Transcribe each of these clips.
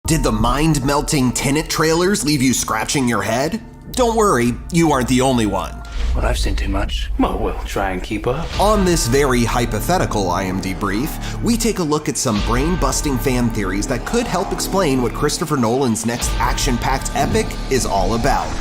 Did the mind-melting Tenet trailers leave you scratching your head? Don't worry, you aren't the only one. Well, I've seen too much. Well, we'll try and keep up. On this very hypothetical IMD brief, we take a look at some brain-busting fan theories that could help explain what Christopher Nolan's next action-packed epic is all about.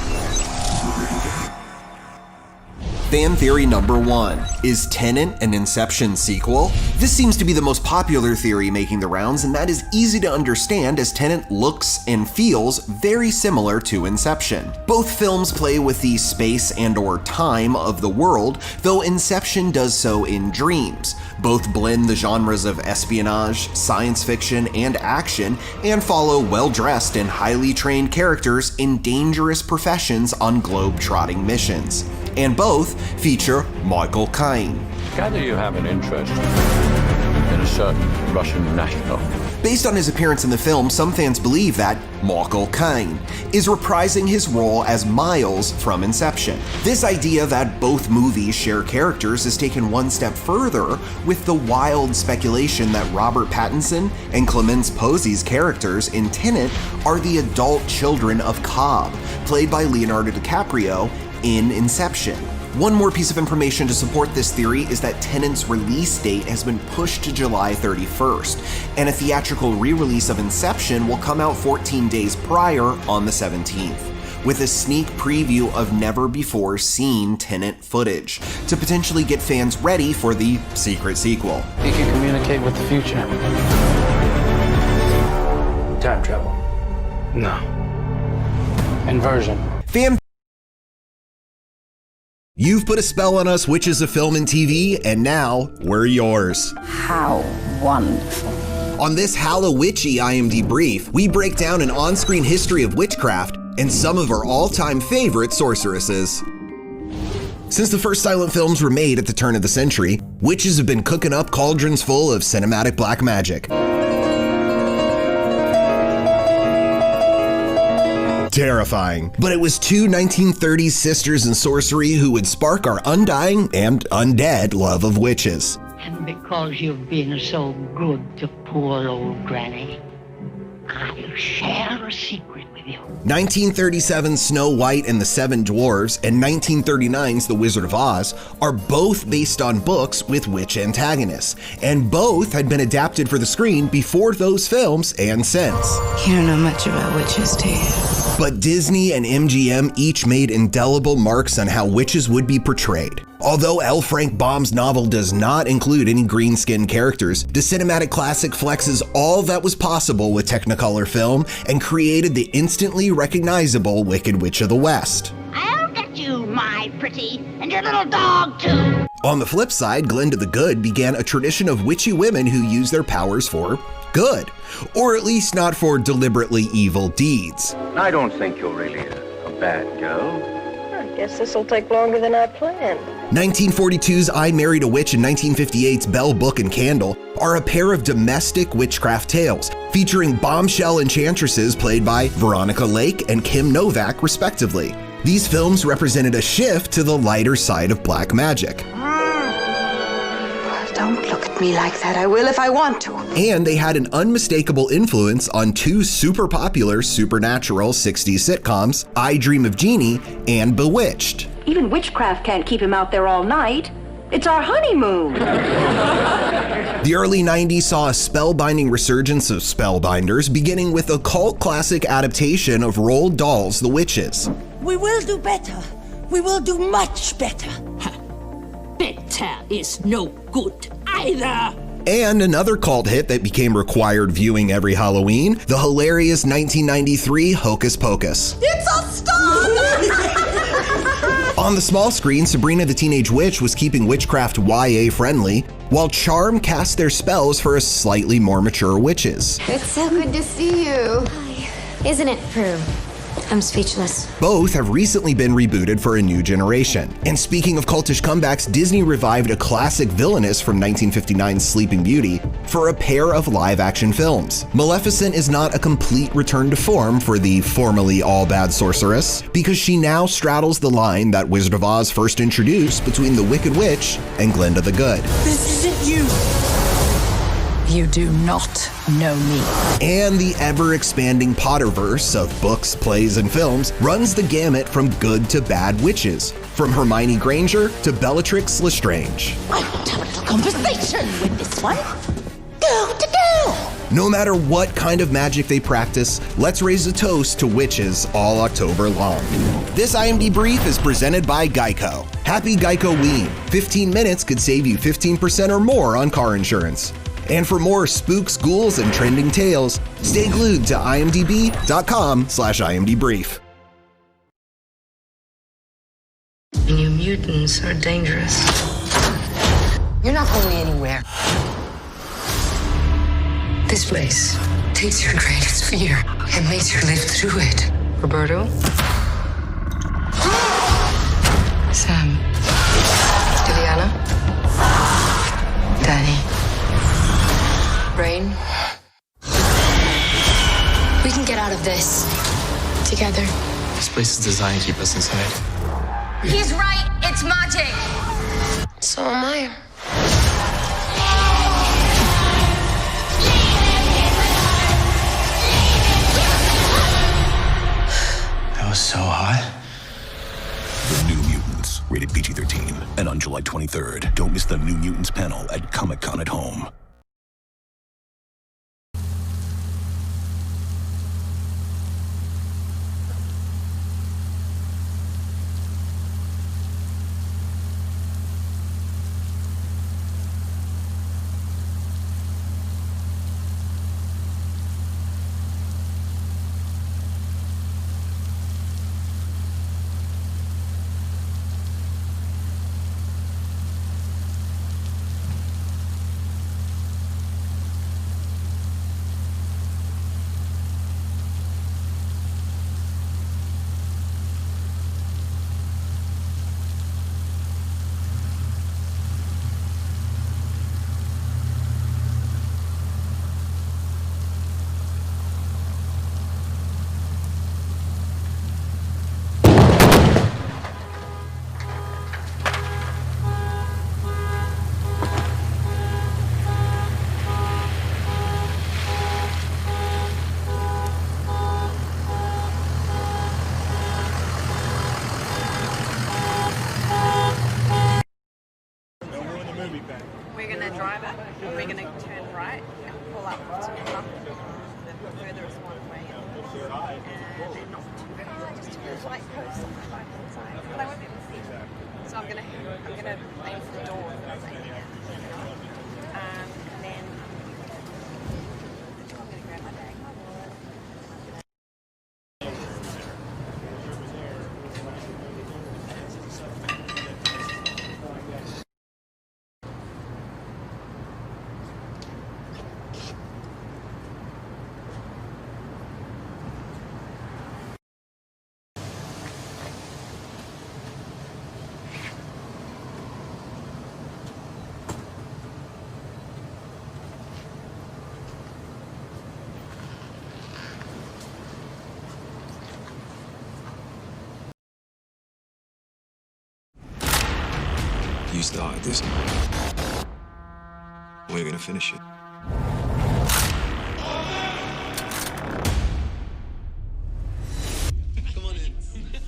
Fan theory number 1. Is Tenet an Inception sequel? This seems to be the most popular theory making the rounds, and that is easy to understand as Tenet looks and feels very similar to Inception. Both films play with the space and/or time of the world, though Inception does so in dreams. Both blend the genres of espionage, science fiction, and action, and follow well-dressed and highly trained characters in dangerous professions on globe-trotting missions. And both feature Michael Caine. Gather you have an interest in a certain Russian national. Based on his appearance in the film, some fans believe that Michael Caine is reprising his role as Miles from Inception. This idea that both movies share characters is taken one step further with the wild speculation that Robert Pattinson and Clemence Posey's characters in Tenet are the adult children of Cobb, played by Leonardo DiCaprio in Inception. One more piece of information to support this theory is that Tenet's release date has been pushed to July 31st, and a theatrical re-release of Inception will come out 14 days prior on the 17th, with a sneak preview of never-before-seen Tenet footage, to potentially get fans ready for the secret sequel. He can communicate with the future. Time travel. No. Inversion. You've put a spell on us, witches of film and TV, and now we're yours. How wonderful. On this Hallowitchy IMD brief, we break down an on-screen history of witchcraft and some of our all-time favorite sorceresses. Since the first silent films were made at the turn of the century, witches have been cooking up cauldrons full of cinematic black magic. Terrifying. But it was two 1930s sisters in sorcery who would spark our undying and undead love of witches. And because you've been so good to poor old Granny, I'll share a secret with you. 1937's Snow White and the Seven Dwarfs and 1939's The Wizard of Oz are both based on books with witch antagonists, and both had been adapted for the screen before those films and since. You don't know much about witches, do you? But Disney and MGM each made indelible marks on how witches would be portrayed. Although L. Frank Baum's novel does not include any green-skinned characters, the cinematic classic flexes all that was possible with Technicolor film and created the instantly recognizable Wicked Witch of the West. I'll get you, my pretty, and your little dog, too. On the flip side, Glinda the Good began a tradition of witchy women who use their powers for good, or at least not for deliberately evil deeds. I don't think you're really a bad girl. I guess this'll take longer than I planned. 1942's I Married a Witch and 1958's Bell, Book and Candle are a pair of domestic witchcraft tales featuring bombshell enchantresses played by Veronica Lake and Kim Novak, respectively. These films represented a shift to the lighter side of black magic. Don't look at me like that. I will if I want to. And they had an unmistakable influence on two super popular supernatural 60s sitcoms, I Dream of Jeannie and Bewitched. Even witchcraft can't keep him out there all night. It's our honeymoon. The early 90s saw a spellbinding resurgence of spellbinders, beginning with a cult classic adaptation of Roald Dahl's The Witches. We will do better. We will do much better. Better is no good either. And another cult hit that became required viewing every Halloween, the hilarious 1993 Hocus Pocus. It's a star! On the small screen, Sabrina the Teenage Witch was keeping witchcraft YA friendly, while Charm cast their spells for slightly more mature witches. It's so good to see you. Hi. Isn't it, Prue? I'm speechless. Both have recently been rebooted for a new generation. And speaking of cultish comebacks, Disney revived a classic villainess from 1959's Sleeping Beauty for a pair of live-action films. Maleficent is not a complete return to form for the formerly all-bad sorceress, because she now straddles the line that Wizard of Oz first introduced between the Wicked Witch and Glinda the Good. This isn't you. You do not know me. And the ever-expanding Potterverse of books, plays, and films runs the gamut from good to bad witches, from Hermione Granger to Bellatrix Lestrange. I want to have a little conversation with this one. Girl to girl. No matter what kind of magic they practice, let's raise a toast to witches all October long. This IMD Brief is presented by Geico. Happy Geico-ween. 15 minutes could save you 15% or more on car insurance. And for more spooks, ghouls, and trending tales, stay glued to imdb.com/imdbrief. You mutants are dangerous. You're not going anywhere. This place takes your greatest fear and makes you live through it. Roberto? Sam? Liliana? Danny? Rain? We can get out of this. Together. This place is designed to keep us inside. He's right. It's magic. So am I. That was so hot. The New Mutants, rated PG-13, and on July 23rd. Don't miss the New Mutants panel at Comic-Con at Home. You started this. We're gonna finish it.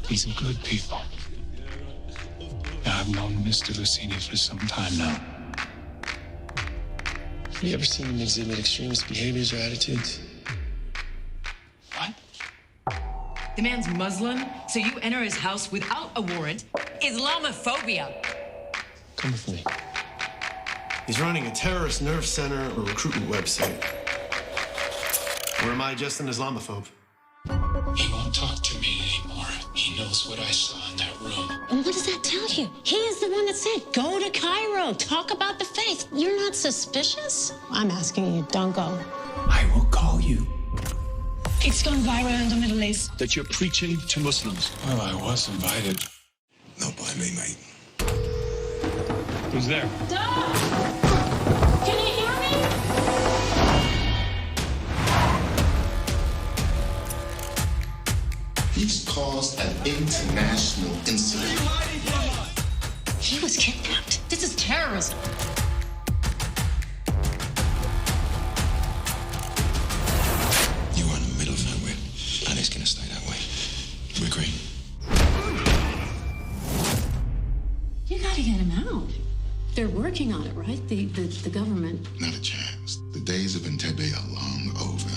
These are good people. I've known Mr. Lucini for some time now. Have you ever seen him exhibit extremist behaviors or attitudes? What? The man's Muslim, so you enter his house without a warrant. Islamophobia. Come with me. He's running a terrorist nerve center or recruitment website. Or am I just an Islamophobe? He won't talk to me anymore. He knows what I saw in that room. And what does that tell you? He is the one that said, go to Cairo, talk about the faith. You're not suspicious? I'm asking you, don't go. I will call you. It's gone viral in the Middle East. That you're preaching to Muslims. Well, I was invited. Not by me, mate. Who's there? Dog! Can you hear me? He's caused an international incident. He was kidnapped. This is terrorism. We agree. You gotta get him out. They're working on it, right? The government. Not a chance. The days of Entebbe are long over.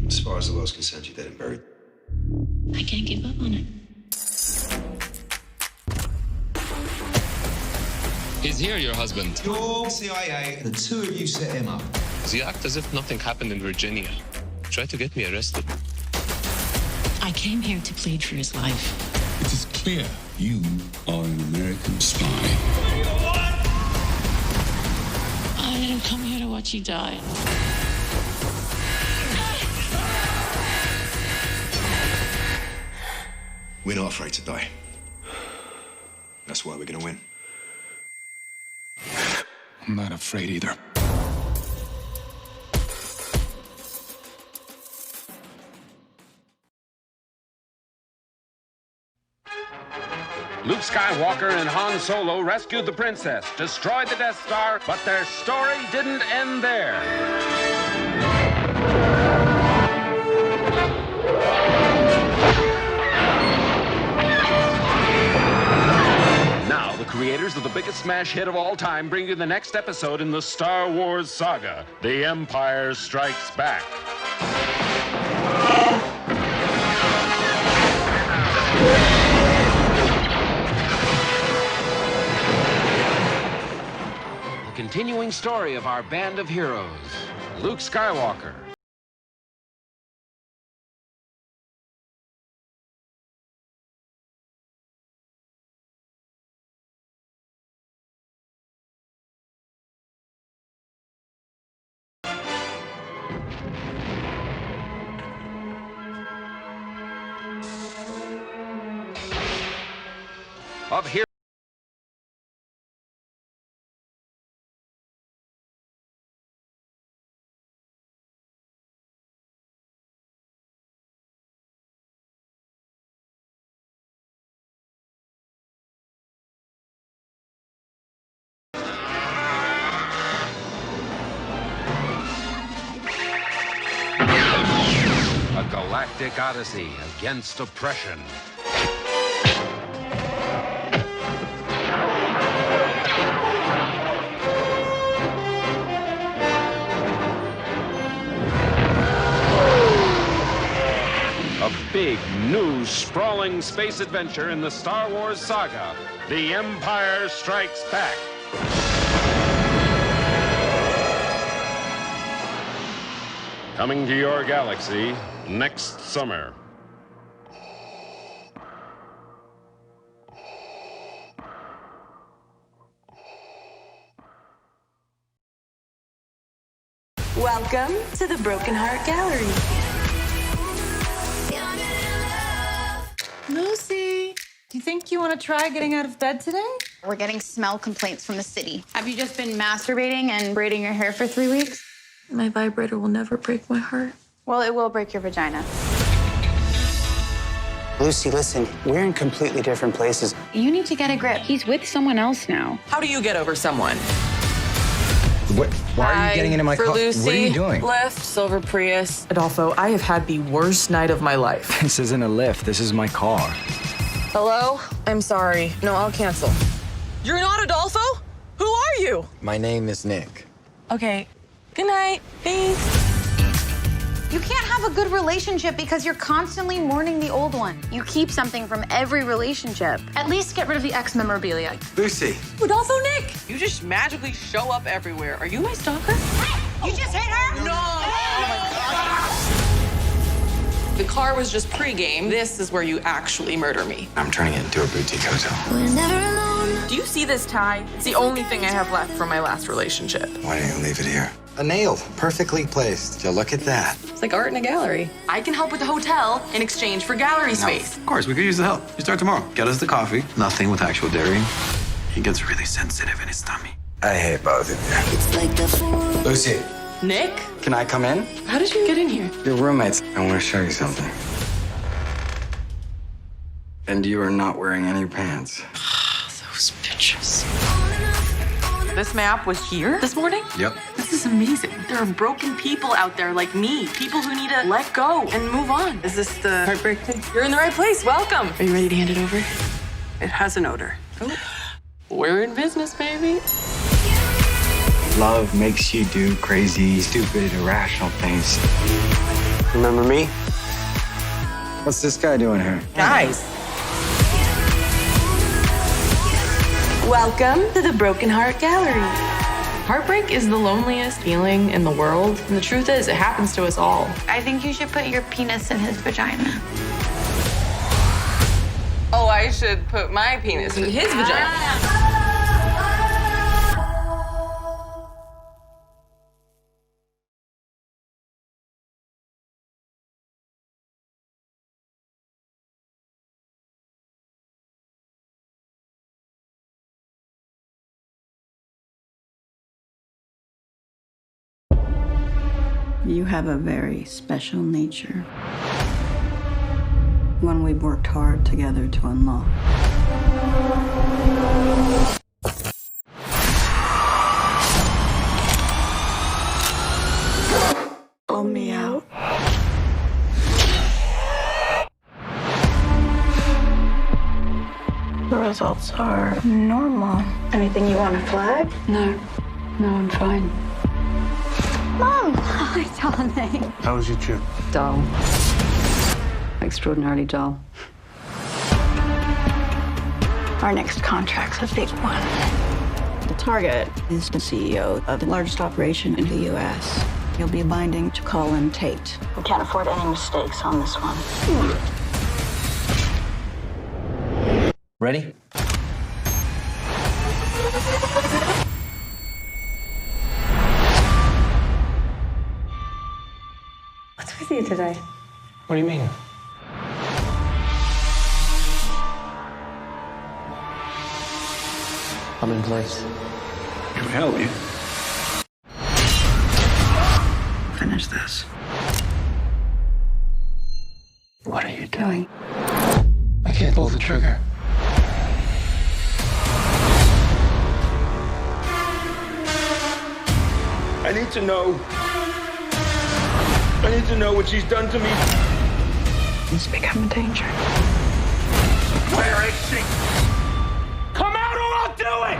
As far as the world's concerned, you're dead and buried. I can't give up on it. Is here your husband? You're CIA. The two of you set him up. You act as if nothing happened in Virginia. Try to get me arrested. I came here to plead for his life. It is clear you are an American spy. I didn't come here to watch you die. We're not afraid to die. That's why we're gonna win. I'm not afraid either. Luke Skywalker and Han Solo rescued the princess, destroyed the Death Star, but their story didn't end there. Now, the creators of the biggest smash hit of all time bring you the next episode in the Star Wars saga, The Empire Strikes Back. Continuing story of our band of heroes, Luke Skywalker. Of heroes. A galactic odyssey against oppression. A big, new, sprawling space adventure in the Star Wars saga, The Empire Strikes Back. Coming to your galaxy next summer. Welcome to the Broken Heart Gallery. Lucy, do you think you want to try getting out of bed today? We're getting smell complaints from the city. Have you just been masturbating and braiding your hair for 3 weeks? My vibrator will never break my heart. Well, it will break your vagina. Lucy, listen, we're in completely different places. You need to get a grip. He's with someone else now. How do you get over someone? What? Why are you getting into my car? Lucy, what are you doing? Lift, silver Prius. Adolfo, I have had the worst night of my life. This isn't a lift. This is my car. Hello? I'm sorry. No, I'll cancel. You're not Adolfo? Who are you? My name is Nick. Okay. Good night. Thanks. You can't have a good relationship because you're constantly mourning the old one. You keep something from every relationship. At least get rid of the ex-memorabilia. Lucy. Adolfo, Nick! You just magically show up everywhere. Are you my stalker? You just hit her? No! Oh my God. The car was just pregame. This is where you actually murder me. I'm turning it into a boutique hotel. We're never alone. Do you see this tie? It's the only thing I have left from my last relationship. Why don't you leave it here? A nail, perfectly placed. So look at that. It's like art in a gallery. I can help with the hotel in exchange for gallery space. Of course, we could use the help. You start tomorrow. Get us the coffee. Nothing with actual dairy. He gets really sensitive in his tummy. I hate both of you. It's like the fool. Lucy, Nick? can I come in? How did you get in here? Your roommates. I want to show you something. And you are not wearing any pants. Those bitches. This map was here this morning? Yep. This is amazing. There are broken people out there like me. People who need to let go and move on. Is this the heartbreak thing? You're in the right place. Welcome. Are you ready to hand it over? It has an odor. Oh. We're in business, baby. Love makes you do crazy, stupid, irrational things. Remember me? What's this guy doing here? Guys. Welcome to the Broken Heart Gallery. Heartbreak is the loneliest feeling in the world. And the truth is, it happens to us all. I think you should put your penis in his vagina. Oh, I should put my penis in his vagina. You have a very special nature. One we've worked hard together to unlock. Pull me out. The results are normal. Anything you want to flag? No, I'm fine. Mom! Hi, darling. How was your trip? Dull. Extraordinarily dull. Our next contract's a big one. The target is the CEO of the largest operation in the U.S. You'll be binding to Colin Tate. We can't afford any mistakes on this one. Ready? What's with you today? What do you mean? I'm in place. Can we help you? Finish this. What are you doing? I can't pull the trigger. I need to know. I need to know what she's done to me. It's become a danger. Where is she? Come out or I'll do it!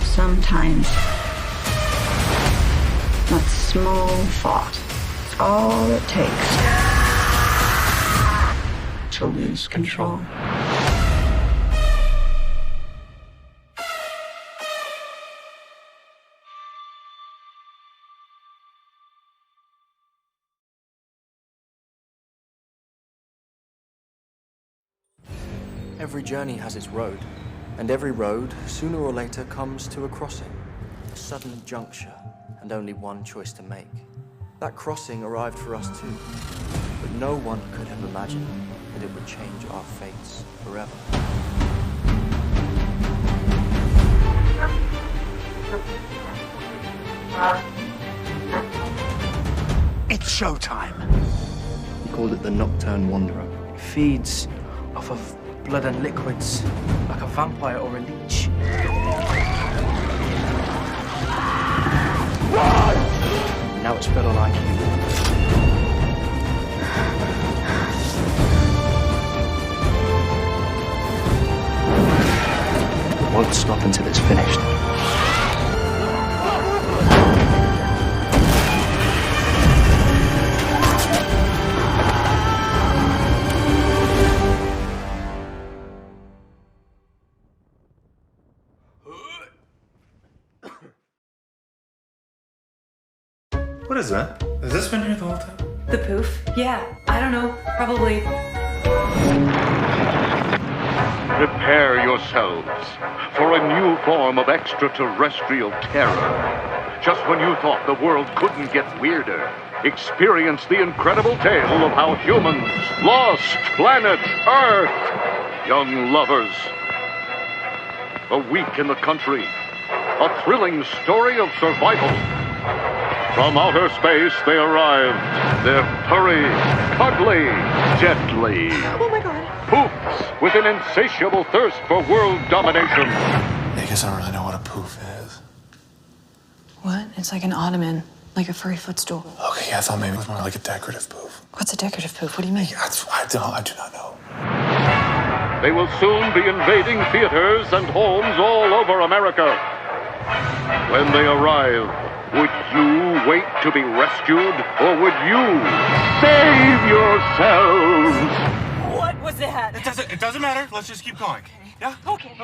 Sometimes that small thought is all it takes to lose control. Every journey has its road, and every road, sooner or later, comes to a crossing, a sudden juncture, and only one choice to make. That crossing arrived for us too, but no one could have imagined that it would change our fates forever. It's showtime. We called it the Nocturne Wanderer. It feeds off of blood and liquids, like a vampire or a leech. Run! Now it's fed on IQ. It won't stop until it's finished. What is that? Has this been here the whole time? The poof? Yeah, I don't know. Probably. Prepare yourselves for a new form of extraterrestrial terror. Just when you thought the world couldn't get weirder, experience the incredible tale of how humans lost planet Earth. Young lovers, a week in the country, a thrilling story of survival. From outer space they arrived. They're furry, cuddly, gently. Oh my god. Poops with an insatiable thirst for world domination. Nick, guess I don't really know what a poof is. What? It's like an ottoman, like a furry footstool. Okay, yeah, I thought maybe it was more like a decorative poof. What's a decorative poof? What do you mean? I do not know. They will soon be invading theaters and homes all over America. When they arrive, would you wait to be rescued, or would you save yourselves? What was that? It doesn't matter. Let's just keep going. Yeah? Okay.